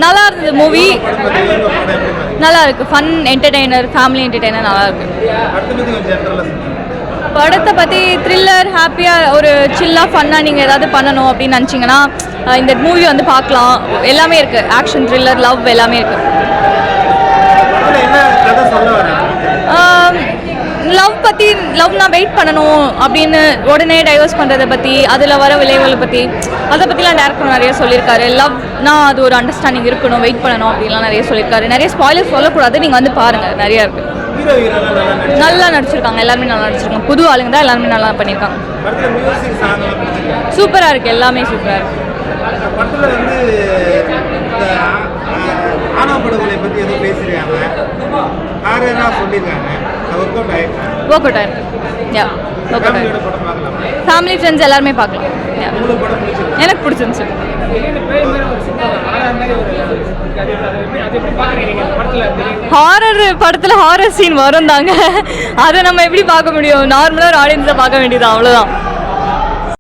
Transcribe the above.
நல்லா இருந்தது மூவி. நல்லா இருக்கு. ஃபன் என்டர்டெய்னர், ஃபேமிலி என்டர்டெய்னர் நல்லா இருக்கு. படத்தை பற்றி த்ரில்லர், ஹாப்பியாக ஒரு சில்லாக ஃபன்னாக நீங்கள் ஏதாவது பண்ணணும் அப்படின்னு நினச்சிங்கன்னா இந்த மூவி வந்து பார்க்கலாம். எல்லாமே இருக்குது. ஆக்ஷன், த்ரில்லர், லவ் எல்லாமே இருக்குது. லவ் பற்றி, லவ் நான் வெயிட் பண்ணணும் அப்படின்னு உடனே டைவர்ஸ் பண்ணுறதை பற்றி, அதில் வர விளைவுகளை பற்றி, அதை பற்றிலாம் டேரக்டர் நிறைய சொல்லியிருக்காரு. லவ்னா அது ஒரு அண்டர்ஸ்டாண்டிங் இருக்கணும், வெயிட் பண்ணணும் அப்படின்லாம் நிறைய சொல்லியிருக்காரு. நிறைய ஸ்பாய்லர் சொல்லக்கூடாது, நீங்கள் வந்து பாருங்கள். நிறையா இருக்குது. நல்லா நடிச்சிருக்காங்க. எல்லாருமே நல்லா நடிச்சிருக்காங்க. புது ஆளுங்க தான், எல்லாருமே நல்லா பண்ணியிருக்காங்க. சூப்பராக இருக்குது. எல்லாமே சூப்பராக இருக்குது. ஒர்க் அவுட் ஆயிருக்கு. ஃபேமிலி ஃப்ரெண்ட்ஸ் எல்லாருமே பார்க்கலாம். எனக்கு பிடிச்சிருந்துச்சு. ஹாரர் படத்தில் ஹாரர் சீன் வரும் தாங்க. அதை நம்ம எப்படி பார்க்க முடியும்? நார்மலாக ஒரு ஆடியன்ஸை பார்க்க வேண்டியது, அவ்வளோதான்.